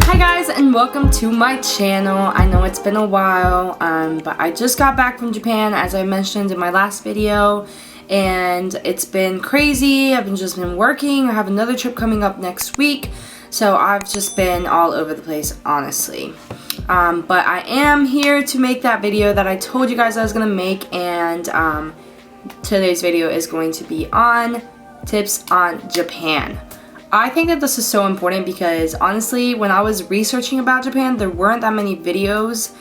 Hi guys, and welcome to my channel. I know it's been a while, but I just got back from Japan, as I mentioned in my last video, and it's been crazy. I've just been working. I have another trip coming up next week, so I've just been all over the place, honestly. But I am here to make that video that I told you guys I was gonna make, and today's video is going to be on tips on Japan. I think that this is so important because honestly, when I was researching about Japan, there weren't that many videos,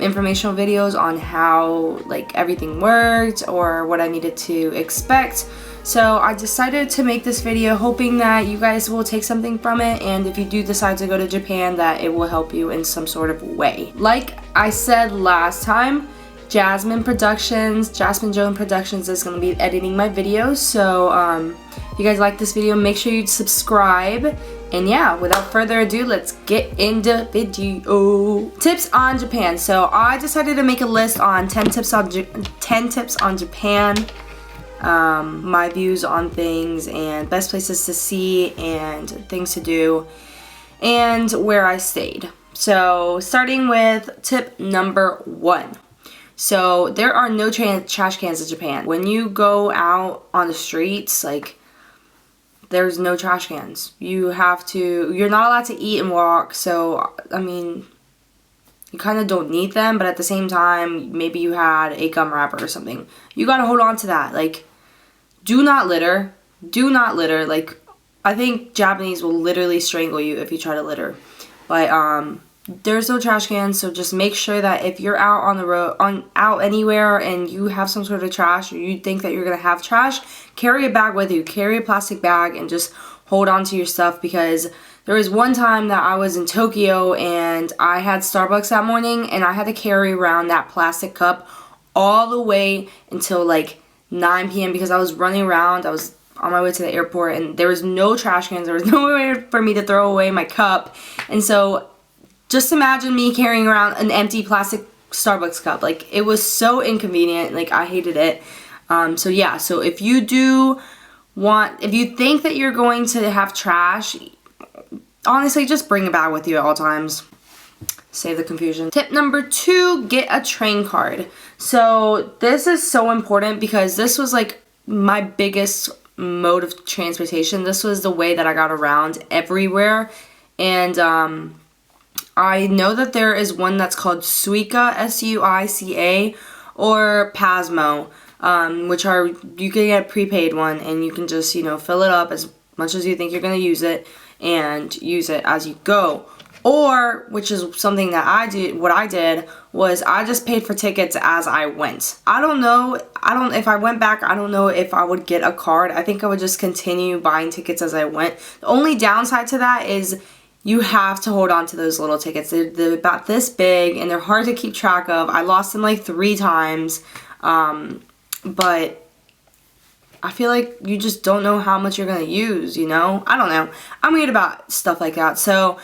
informational videos on how like everything worked or what I needed to expect. So I decided to make this video hoping that you guys will take something from it, and if you do decide to go to Japan, that it will help you in some sort of way. Like I said last time, Jasmine Joan Productions is going to be editing my videos, so if you guys like this video, make sure you subscribe. And yeah, without further ado, let's get into video. Tips on Japan. So I decided to make a list on 10 tips on Japan, my views on things and best places to see and things to do, and where I stayed. So starting with tip number 1. So there are no trash cans in Japan. When you go out on the streets, like, there's no trash cans. You're not allowed to eat and walk, so I mean, you kind of don't need them, but at the same time, maybe you had a gum wrapper or something. You gotta hold on to that. Like, do not litter. Do not litter. Like, I think Japanese will literally strangle you if you try to litter. But there's no trash cans, so just make sure that if you're out on the road, out anywhere, and you have some sort of trash, or you think that you're gonna have trash, carry a bag with you. Carry a plastic bag and just hold on to your stuff, because there was one time that I was in Tokyo and I had Starbucks that morning, and I had to carry around that plastic cup all the way until like 9 p.m. because I was running around. I was on my way to the airport, and there was no trash cans. There was no way for me to throw away my cup, and so just imagine me carrying around an empty plastic Starbucks cup. Like, it was so inconvenient. Like, I hated it. So yeah, so if you think that you're going to have trash, honestly, just bring a bag with you at all times. Save the confusion. Tip number 2, get a train card. So this is so important because this was like my biggest mode of transportation. This was the way that I got around everywhere. And I know that there is one that's called Suica, S-U-I-C-A, or Pasmo, which are, you can get a prepaid one, and you can just, fill it up as much as you think you're going to use it, and use it as you go. Or, which is something that I did, what I did was I just paid for tickets as I went. If I went back, I don't know if I would get a card. I think I would just continue buying tickets as I went. The only downside to that is you have to hold on to those little tickets. They're about this big, and they're hard to keep track of. I lost them like 3 times, but I feel like you just don't know how much you're going to use, I don't know. I'm weird about stuff like that. So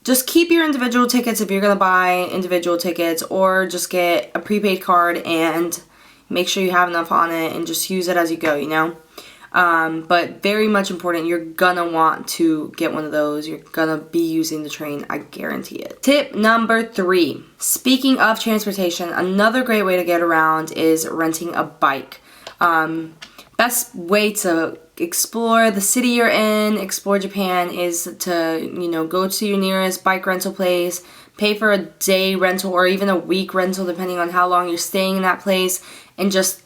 just keep your individual tickets if you're going to buy individual tickets, or just get a prepaid card and make sure you have enough on it and just use it as you go, But very much important, you're gonna want to get one of those. You're gonna be using the train, I guarantee it. Tip number 3. Speaking of transportation, another great way to get around is renting a bike. Best way to explore the city you're in, explore Japan, is to, go to your nearest bike rental place, pay for a day rental or even a week rental depending on how long you're staying in that place, and just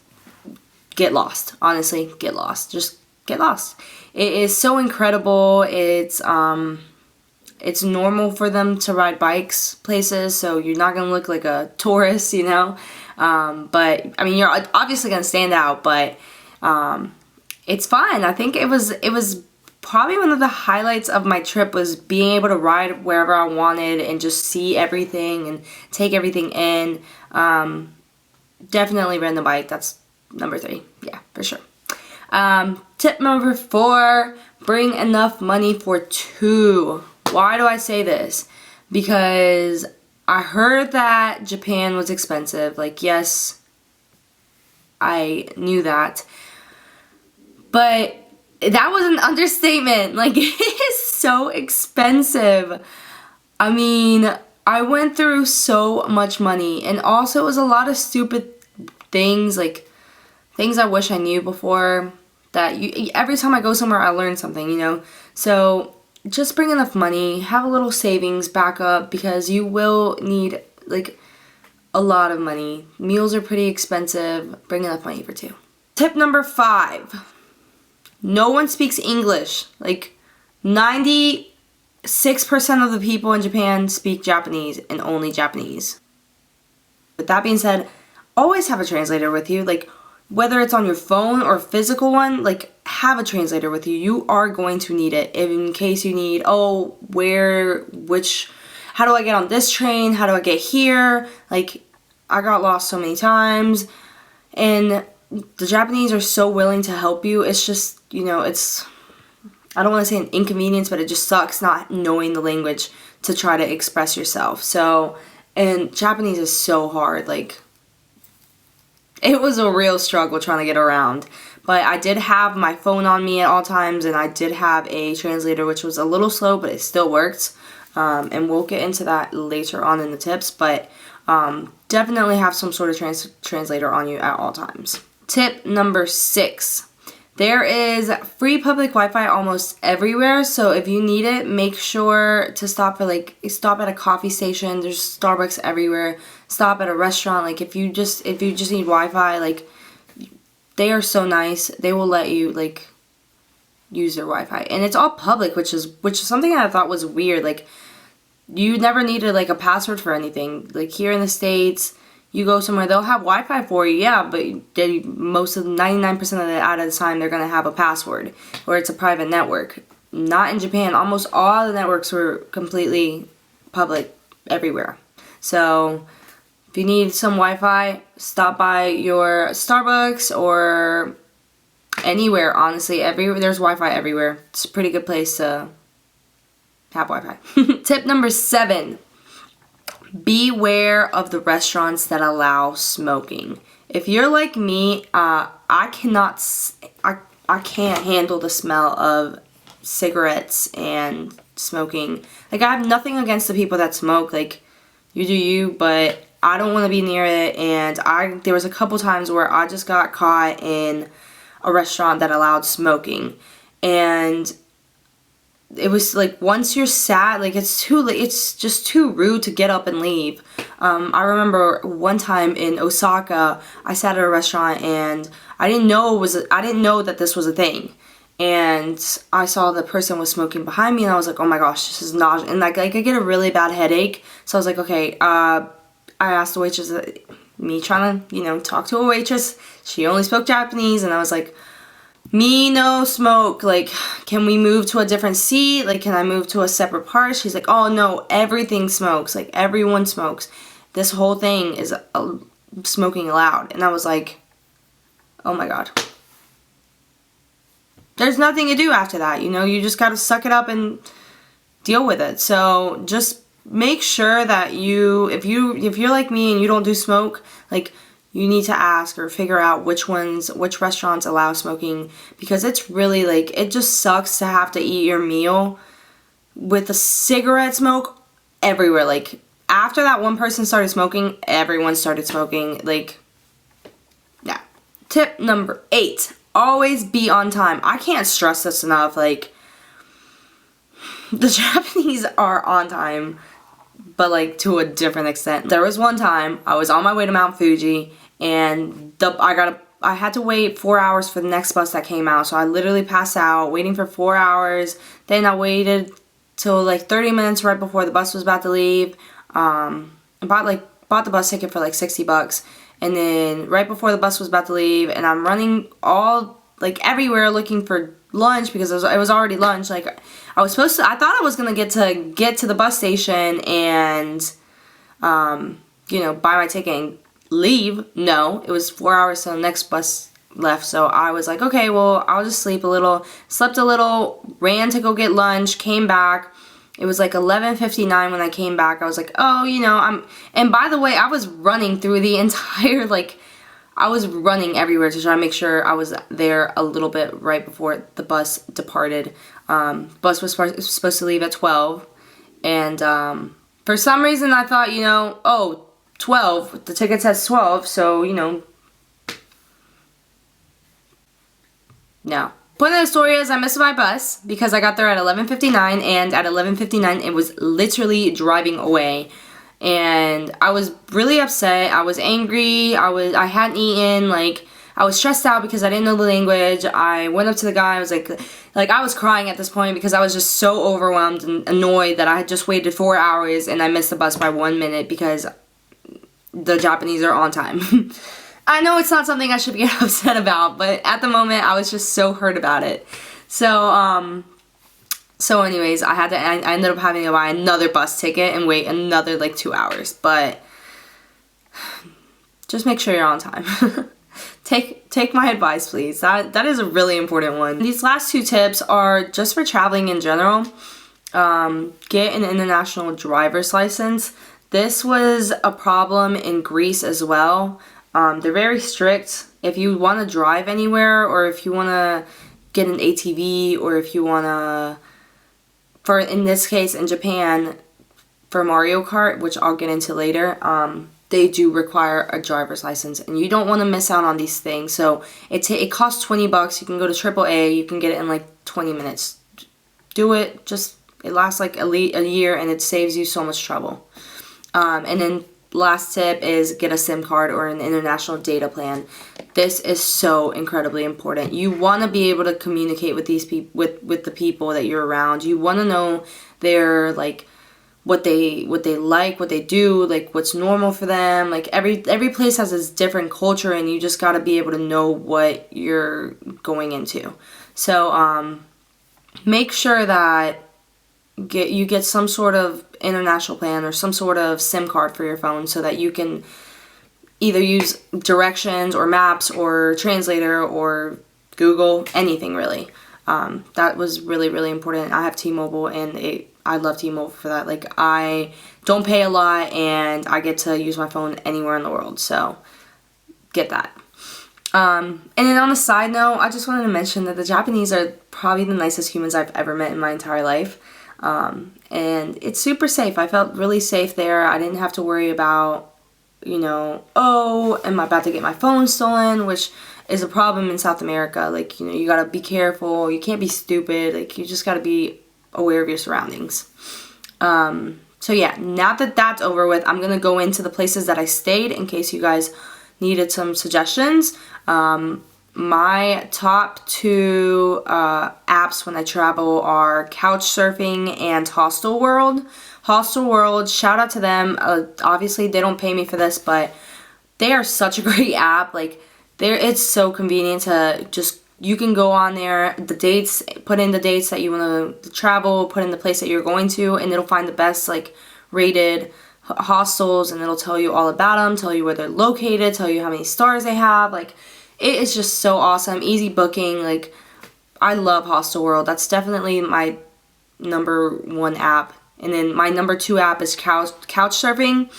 get lost. Honestly, get lost. Just get lost. It is so incredible. It's normal for them to ride bikes places, so you're not gonna look like a tourist, But I mean, you're obviously gonna stand out, but it's fun. I think it was probably one of the highlights of my trip was being able to ride wherever I wanted and just see everything and take everything in. Definitely rent the bike. That's number 3. Yeah, for sure. Tip number 4, bring enough money for 2. Why do I say this? Because I heard that Japan was expensive. Like, yes, I knew that. But that was an understatement. Like, it is so expensive. I mean, I went through so much money, and also it was a lot of stupid things, like things I wish I knew before, that every time I go somewhere I learn something, you know. So just bring enough money, have a little savings backup, because you will need like a lot of money. Meals are pretty expensive. Bring enough money for two. Tip number 5. No one speaks English. Like 96% of the people in Japan speak Japanese and only Japanese. With that being said, always have a translator with you. Like whether it's on your phone or a physical one, like have a translator with you. You are going to need it in case you need, how do I get on this train? How do I get here? Like I got lost so many times, and the Japanese are so willing to help you. It's just, you know, I don't want to say an inconvenience, but it just sucks not knowing the language to try to express yourself. So, and Japanese is so hard. Like, it was a real struggle trying to get around. But I did have my phone on me at all times, and I did have a translator, which was a little slow, but it still worked. And we'll get into that later on in the tips, but definitely have some sort of translator on you at all times. Tip number 6. There is free public Wi-Fi almost everywhere, so if you need it, make sure to stop at a coffee station. There's Starbucks everywhere. Stop at a restaurant. Like if you just need Wi-Fi, like they are so nice. They will let you like use their Wi-Fi, and it's all public, which is something I thought was weird. Like you never needed like a password for anything. Like here in the States, you go somewhere, they'll have Wi-Fi for you, yeah, but 99% of the time they're gonna have a password, or it's a private network. Not in Japan. Almost all the networks were completely public everywhere. So if you need some Wi-Fi, stop by your Starbucks or anywhere. Honestly, there's Wi-Fi everywhere. It's a pretty good place to have Wi-Fi. Tip number 7. Beware of the restaurants that allow smoking. If you're like me, I can't handle the smell of cigarettes and smoking. Like I have nothing against the people that smoke. Like you do you, but I don't want to be near it. And there was a couple times where I just got caught in a restaurant that allowed smoking, and it was like once you're sat, like it's too late. It's just too rude to get up and leave. I remember one time in Osaka, I sat at a restaurant and I didn't know that this was a thing, and I saw the person was smoking behind me, and I was like, oh my gosh, this is nauseous, and like I get a really bad headache. So I was like, okay. I asked the waitress, me trying to talk to a waitress. She only spoke Japanese, and I was like, me no smoke, like can we move to a different seat, like can I move to a separate part? She's like, oh no, everything smokes, like everyone smokes, this whole thing is smoking allowed. And I was like, oh my god, there's nothing to do after that, you just gotta suck it up and deal with it. So just make sure that if you're like me and you don't do smoke, like you need to ask or figure out which restaurants allow smoking, because it's really like, it just sucks to have to eat your meal with the cigarette smoke everywhere. Like after that one person started smoking, everyone started smoking. Like, yeah. Tip number 8, always be on time. I can't stress this enough. Like the Japanese are on time, but like to a different extent. There was one time I was on my way to Mount Fuji, and I had to wait 4 hours for the next bus that came out. So I literally passed out waiting for 4 hours. Then I waited till like 30 minutes right before the bus was about to leave. I bought the bus ticket for like $60, and then right before the bus was about to leave, and I'm running all like everywhere looking for lunch, because it was already lunch. Like I thought I was gonna get to the bus station and buy my ticket and leave. No, it was 4 hours till the next bus left. So I was like, okay, well, I'll just sleep a little. Slept a little, ran to go get lunch, came back. It was like 11:59 when I came back. I was like, oh, and by the way, I was running through the entire, I was running everywhere to try to make sure I was there a little bit right before the bus departed. Bus was supposed to leave at 12, And for some reason I thought, you know, oh, 12, the ticket says 12, so, you know, no. Point of the story is I missed my bus because I got there at 11:59, and at 11:59 it was literally driving away. And I was really upset. I was angry. I hadn't eaten. Like, I was stressed out because I didn't know the language. I went up to the guy. I was like I was crying at this point because I was just so overwhelmed and annoyed that I had just waited 4 hours and I missed the bus by 1 minute because the Japanese are on time. I know it's not something I should be upset about, but at the moment I was just so hurt about it. So anyways, I ended up having to buy another bus ticket and wait another like 2 hours. But just make sure you're on time. Take my advice, please. That is a really important one. These last two tips are just for traveling in general. Get an international driver's license. This was a problem in Greece as well. They're very strict. If you want to drive anywhere, or if you want to get an ATV, or if you want to, in this case in Japan, for Mario Kart, which I'll get into later, they do require a driver's license, and you don't want to miss out on these things. So it costs $20. You can go to AAA. You can get it in like 20 minutes. Do it. It lasts like a year, and it saves you so much trouble. And then last tip is get a SIM card or an international data plan. This is so incredibly important. You want to be able to communicate with these people, with the people that you're around. You want to know their like what they like, what they do, like what's normal for them. Like every place has this different culture, and you just got to be able to know what you're going into. So make sure that you get some sort of international plan or some sort of SIM card for your phone, so that you can either use directions or maps or translator or Google, anything really. That was really, really important. I have T-Mobile, and I love T-Mobile for that. Like, I don't pay a lot, and I get to use my phone anywhere in the world, so get that. And then on a side note, I just wanted to mention that the Japanese are probably the nicest humans I've ever met in my entire life. And it's super safe. I felt really safe there. I didn't have to worry about, you know, oh, am I about to get my phone stolen, which is a problem in South America. Like, you know, you gotta be careful. You can't be stupid. Like, you just gotta be aware of your surroundings. So yeah, now that that's over with, I'm gonna go into the places that I stayed in case you guys needed some suggestions. My top two apps when I travel are Couchsurfing and Hostel World. Hostel World, shout out to them. Obviously, they don't pay me for this, but they are such a great app. Like, it's so convenient to just, you can go on there, the dates, put in the dates that you want to travel, put in the place that you're going to, and it'll find the best, like, rated hostels, and it'll tell you all about them, tell you where they're located, tell you how many stars they have. Like, it is just so awesome. Easy booking. Like, I love Hostel World. That's definitely my number one app. And then my number two app is Couchsurfing.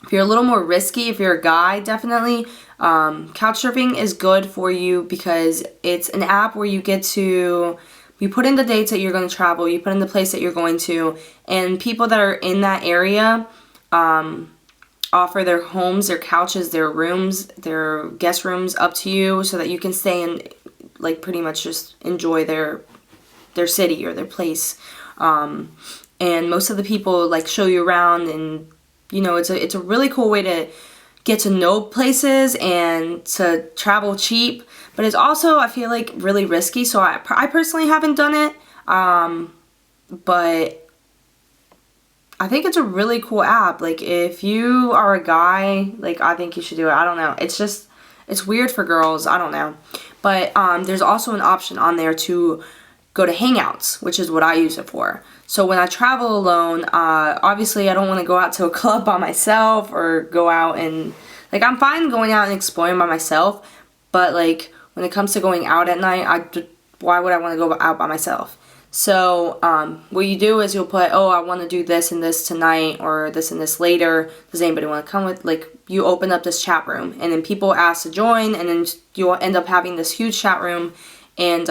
If you're a little more risky, if you're a guy, definitely, Couchsurfing is good for you because it's an app where you put in the dates that you're going to travel, you put in the place that you're going to, and people that are in that area offer their homes, their couches, their rooms, their guest rooms up to you so that you can stay and, like, pretty much just enjoy their city or their place. And most of the people, like, show you around, and, you know, it's a really cool way to get to know places and to travel cheap. But it's also, I feel like, really risky, so I personally haven't done it. But I think it's a really cool app. Like, if you are a guy, like, I think you should do it. I don't know. It's weird for girls. I don't know. But there's also an option on there to go to Hangouts, which is what I use it for. So when I travel alone, obviously I don't want to go out to a club by myself or go out and, like, I'm fine going out and exploring by myself, but, like, when it comes to going out at night, why would I want to go out by myself? So what you do is you'll put, oh, I want to do this and this tonight, or this and this later. Does anybody want to come with? Like, you open up this chat room, and then people ask to join, and then you'll end up having this huge chat room, and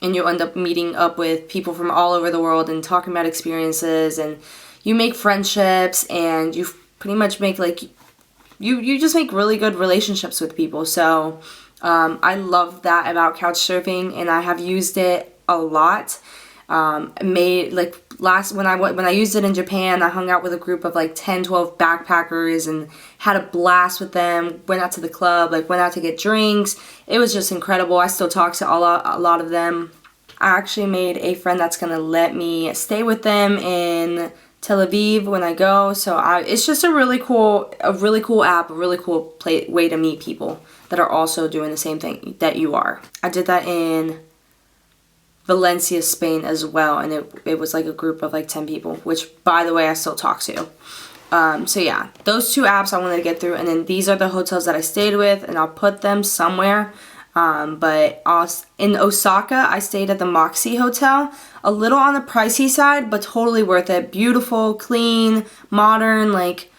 you'll end up meeting up with people from all over the world and talking about experiences, and you make friendships, and you pretty much make like you just make really good relationships with people. So I love that about Couchsurfing, and I have used it a lot. When I used it in Japan, I hung out with a group of like 10, 12 backpackers and had a blast with them. Went out to the club, like went out to get drinks. It was just incredible. I still talk to a lot of them. I actually made a friend that's gonna let me stay with them in Tel Aviv when I go. So it's just a really cool app, a really cool way to meet people that are also doing the same thing that you are. I did that in Valencia, Spain as well, and it was like a group of like 10 people, which by the way I still talk to. So yeah, those 2 apps I wanted to get through, and then these are the hotels that I stayed with, and I'll put them somewhere. But in Osaka, I stayed at the Moxie Hotel, a little on the pricey side, but totally worth it. Beautiful, clean, modern, like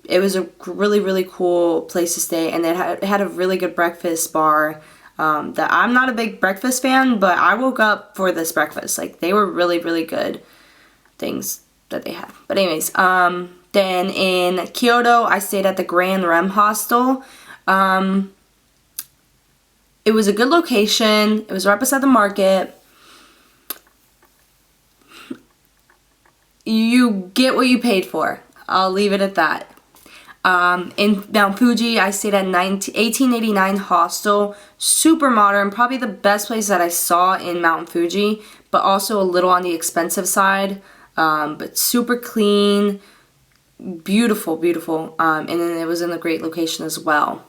it was a really, really cool place to stay, and it had a really good breakfast bar. That I'm not a big breakfast fan, but I woke up for this breakfast. Like they were really, really good things that they had. But anyways, then in Kyoto, I stayed at the Grand Rem Hostel. It was a good location. It was right beside the market. You get what you paid for. I'll leave it at that. In Mount Fuji, I stayed at 1889 Hostel. Super modern, probably the best place that I saw in Mount Fuji, but also a little on the expensive side, but super clean, beautiful, beautiful, and then it was in a great location as well.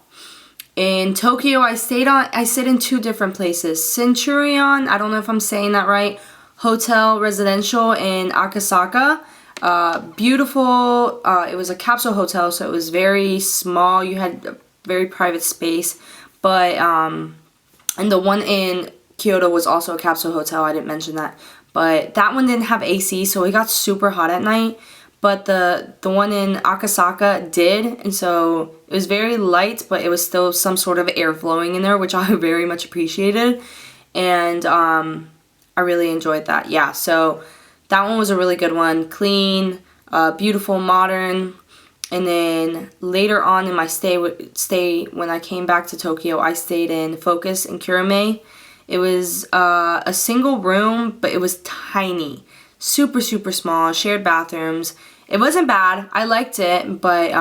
In Tokyo, I stayed in 2 different places. Centurion, I don't know if I'm saying that right, Hotel Residential in Akasaka. Beautiful. It was a capsule hotel, so it was very small. You had a very private space, but and the one in Kyoto was also a capsule hotel. I didn't mention that, but that one didn't have AC, so it got super hot at night. But the one in Akasaka did, and so it was very light, but it was still some sort of air flowing in there, which I very much appreciated, and I really enjoyed that. Yeah, so that one was a really good one. Clean, beautiful, modern. And then later on in my stay when I came back to Tokyo, I stayed in Focus in Kurame. It was a single room, but it was tiny. Super, super small, shared bathrooms. It wasn't bad. I liked it, but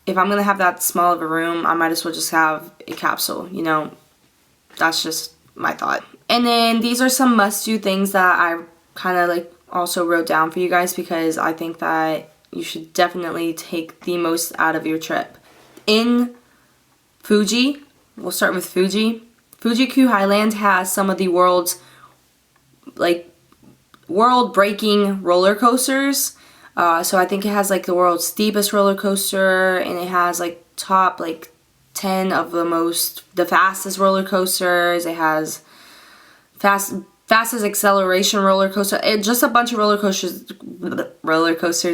if I'm going to have that small of a room, I might as well just have a capsule, you know. That's just my thought. And then these are some must-do things that I kind of like also wrote down for you guys, because I think that you should definitely take the most out of your trip. In Fuji, we'll start with Fuji. Fuji-Q Highland has some of the world's like world-breaking roller coasters. So I think it has like the world's steepest roller coaster, and it has like top like 10 of the fastest roller coasters. It has fastest acceleration roller coaster. Just a bunch of roller coasters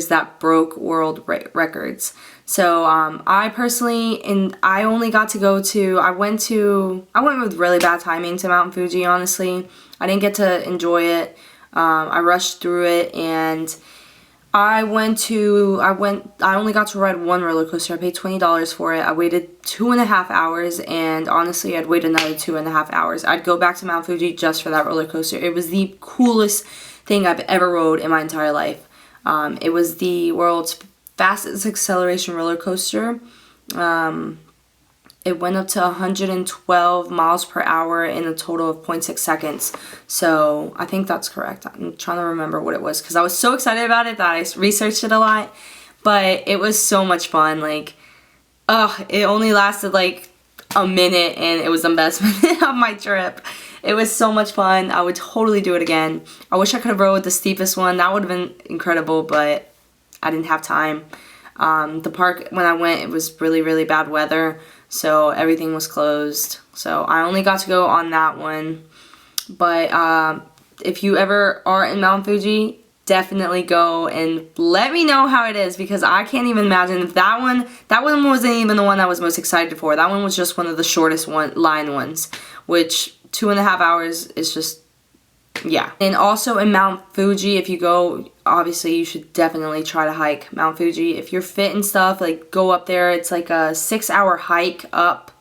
that broke world records. So I personally, I only got to go to, I went with really bad timing to Mount Fuji, honestly. I didn't get to enjoy it. I rushed through it, and I only got to ride one roller coaster. I paid $20 for it. I waited 2.5 hours, and honestly, I'd wait another 2.5 hours. I'd go back to Mount Fuji just for that roller coaster. It was the coolest thing I've ever rode in my entire life. It was the world's fastest acceleration roller coaster. It went up to 112 miles per hour in a total of 0.6 seconds. So I think that's correct. I'm trying to remember what it was, because I was so excited about it that I researched it a lot. But it was so much fun. Like, it only lasted like a minute, and it was the best minute of my trip. It was so much fun. I would totally do it again. I wish I could have rode the steepest one. That would have been incredible, but I didn't have time. The park, when I went, it was really, really bad weather, so everything was closed. So I only got to go on that one. But if you ever are in Mount Fuji, definitely go and let me know how it is, because I can't even imagine if that one wasn't even the one I was most excited for. That one was just one of the shortest line ones, which 2.5 hours is just, yeah. And also in Mount Fuji, if you go, obviously you should definitely try to hike Mount Fuji. If you're fit and stuff, like go up there. It's like a 6-hour hike up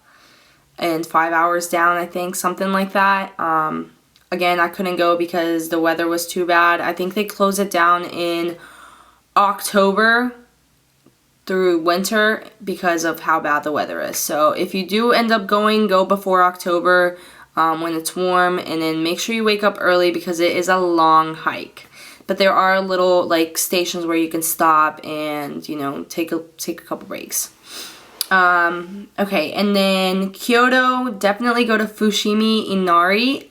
and 5 hours down, I think, something like that. Again, I couldn't go because the weather was too bad. I think they close it down in October through winter because of how bad the weather is. So if you do end up going, go before October when it's warm, and then make sure you wake up early because it is a long hike. But there are little like stations where you can stop and, you know, take a couple breaks. Okay, and then Kyoto, definitely go to Fushimi Inari.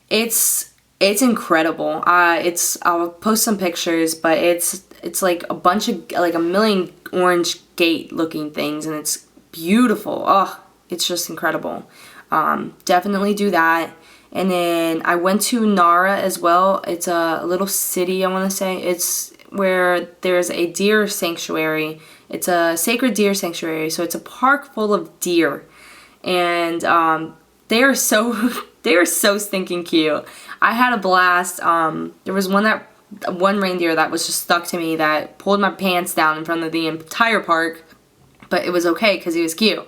It's incredible. I'll post some pictures, but it's like a bunch of, like a million orange gate looking things, and it's beautiful. Oh, it's just incredible. Definitely do that. And then I went to Nara as well. It's a little city, I want to say. It's where there's a deer sanctuary. It's a sacred deer sanctuary, so it's a park full of deer. And they are so stinking cute. I had a blast. There was one reindeer that was just stuck to me that pulled my pants down in front of the entire park, but it was okay because he was cute.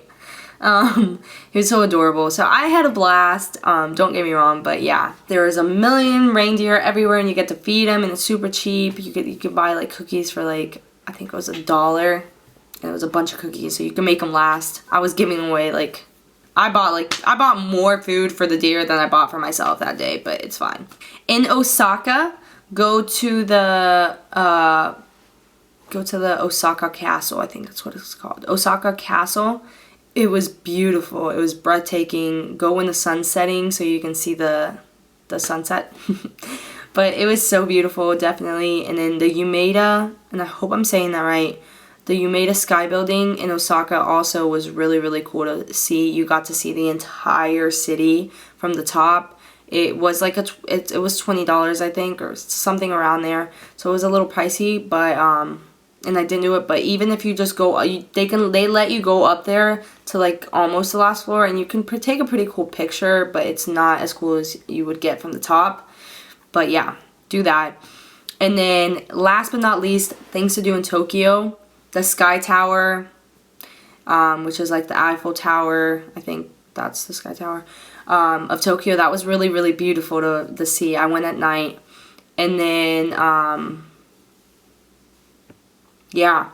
He was so adorable. So I had a blast. Don't get me wrong, but yeah, there was a million reindeer everywhere, and you get to feed them, and it's super cheap. You could buy like cookies for like, I think it was $1, and it was a bunch of cookies, so you can make them last. I was giving away like, I bought more food for the deer than I bought for myself that day, but it's fine. In Osaka, go to the Osaka Castle. I think that's what it's called. Osaka Castle. It was beautiful. It was breathtaking. Go when the sun's setting so you can see the sunset. But it was so beautiful, definitely. And then the Umeda, and I hope I'm saying that right, the Umeda Sky Building in Osaka also was really, really cool to see. You got to see the entire city from the top. It was like it was $20, I think, or something around there. So it was a little pricey, but and I didn't do it. But even if you just go, they let you go up there to like almost the last floor, and you can take a pretty cool picture, but it's not as cool as you would get from the top. But yeah, do that. And then last but not least, things to do in Tokyo. The Sky Tower, which is like the Eiffel Tower. I think that's the Sky Tower of Tokyo. That was really, really beautiful to see. I went at night. And then, yeah,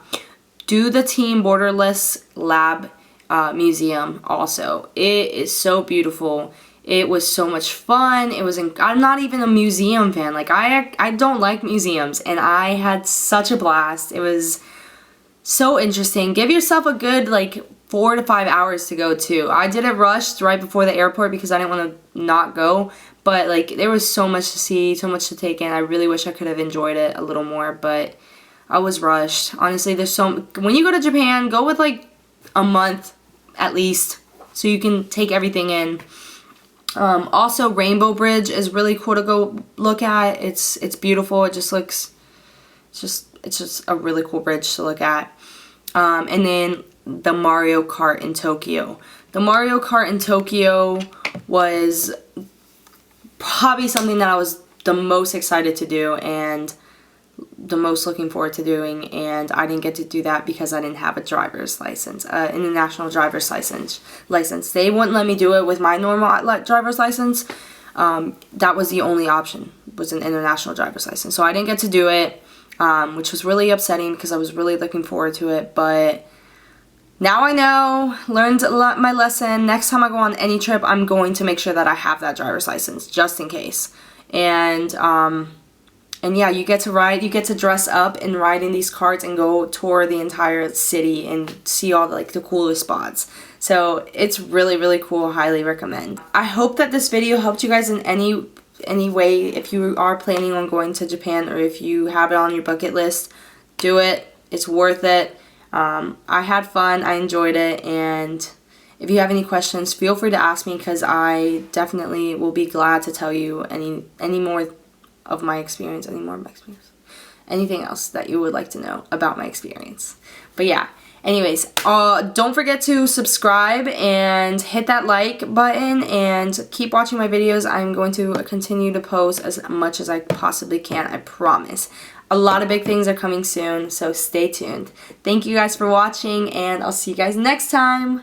do the Team Borderless Lab Museum also. It is so beautiful. It was so much fun. I'm not even a museum fan. Like, I don't like museums, and I had such a blast. It was so interesting. Give yourself a good like 4 to 5 hours to go too. I did it rushed right before the airport because I didn't want to not go, but like there was so much to see, so much to take in. I really wish I could have enjoyed it a little more, but I was rushed. Honestly, when you go to Japan, go with like a month at least so you can take everything in. Also, Rainbow Bridge is really cool to go look at. It's beautiful. It's just a really cool bridge to look at. And then the Mario Kart in Tokyo. The Mario Kart in Tokyo was probably something that I was the most excited to do and the most looking forward to doing, and I didn't get to do that because I didn't have a driver's license, international driver's license. They wouldn't let me do it with my normal driver's license. That was the only option, was an international driver's license. So I didn't get to do it, which was really upsetting because I was really looking forward to it. But now I know, learned my lesson. Next time I go on any trip, I'm going to make sure that I have that driver's license just in case. And yeah, you get to dress up and ride in these carts and go tour the entire city and see all the coolest spots. So it's really, really cool. Highly recommend. I hope that this video helped you guys in any way. If you are planning on going to Japan, or if you have it on your bucket list, do it. It's worth it. I had fun. I enjoyed it. And if you have any questions, feel free to ask me, because I definitely will be glad to tell you any more of my experience, anything else that you would like to know about my experience. But yeah, anyways, don't forget to subscribe and hit that like button and keep watching my videos. I'm going to continue to post as much as I possibly can, I promise. A lot of big things are coming soon, so stay tuned. Thank you guys for watching, and I'll see you guys next time.